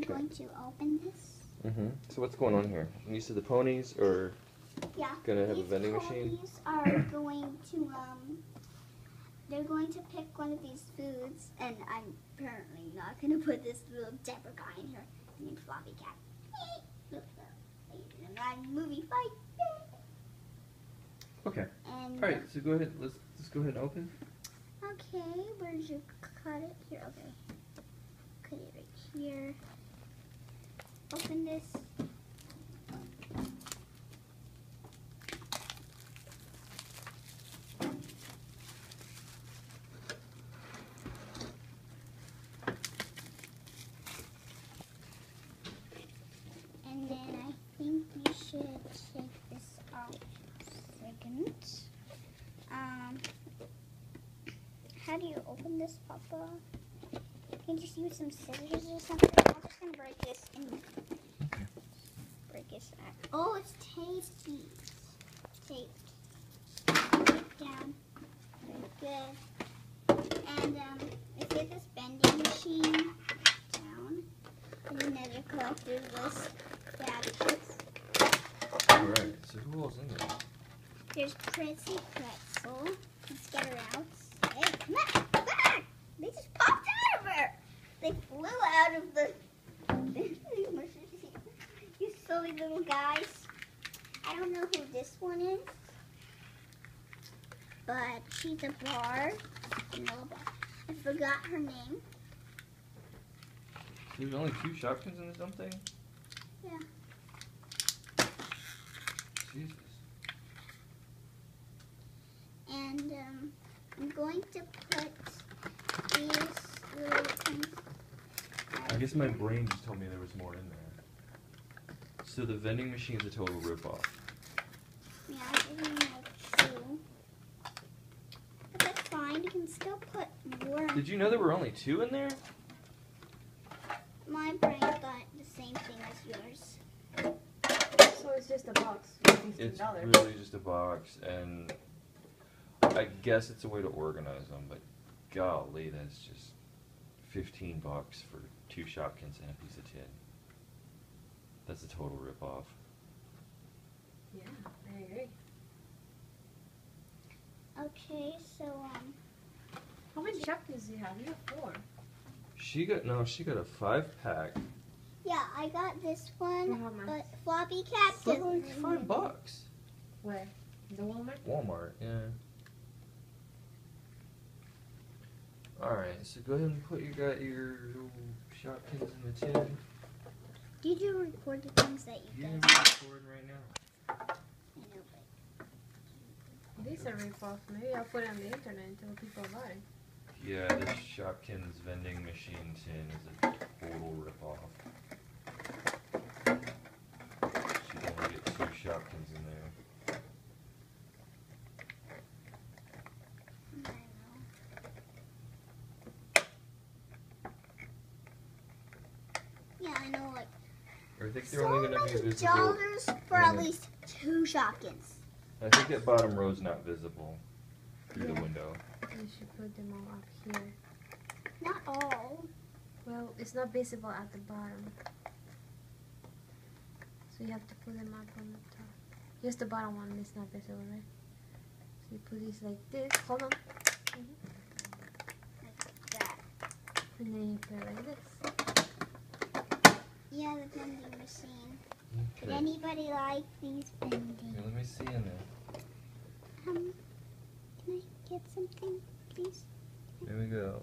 going to open this. So what's going on here? You said the ponies are gonna have a vending machine? These ponies are going to, they're going to pick one of these foods, and I'm apparently not going to put this little Deborah guy in here named Floppy Cat. Look at her. I'm moving fight. Okay. And, alright, so go ahead, let's go ahead and open. Okay, where did you cut it? Here, okay. Cut it right here. Open this. And then I think you should take this out a second. How do you open this, Papa? Can you just use some scissors or something? I'm just gonna break this and break this out. Oh, it's tasty. Taped. Taped down. Very good. And let's get this vending machine down. And another collector's list. Gadgets. Alright, so who else in there? There's Prissy Pretzel. Let's get her out. Hey, come back! They just popped out of her! They flew out of the... You silly little guys. I don't know who this one is. But she's a bar. No, I forgot her name. There's only 2 Shopkins in this dumb thing? Yeah. Jesus. And I'm going to put these little things. I guess my brain just told me there was more in there. So the vending machine's a total ripoff. Yeah, I didn't know two. But that's fine, you can still put more. Did you know there were only 2 in there? My brain thought the same thing as yours. So it's just a box for $15. It's really just a box, and I guess it's a way to organize them, but golly, that's just $15 for 2 Shopkins and a piece of tin. That's a total ripoff. Yeah, I agree. Okay, so How many Shopkins do you have? You have 4. She got a 5-pack. yeah, I got this one, For how much? but Floppy Cat For doesn't. like $5. Where? The Walmart? Walmart, yeah. Alright, so go ahead and put your little Shopkins in the tin. Did you record the things that you Yeah, did? we're recording right now. I know, but These are ripoff. Maybe I'll put it on the internet and tell people about it. Yeah, this Shopkins vending machine tin is a total ripoff. She'd only get 2 Shopkins in there. I know. Yeah, I know, like, Or I think they're so only going to be many visible. dollars for at least 2 Shopkins. I think that bottom row's not visible through the Yeah. window. You should put them all up here. Not all. Well, it's not visible at the bottom. So you have to put them up on the top. Just the bottom one is not visible, right? So you put these like this. Hold on. Like that. And then you put it like this. Yeah, the vending machine. Would Okay. anybody like these vending? Here, let me see in there. Can I get something, please? There we go.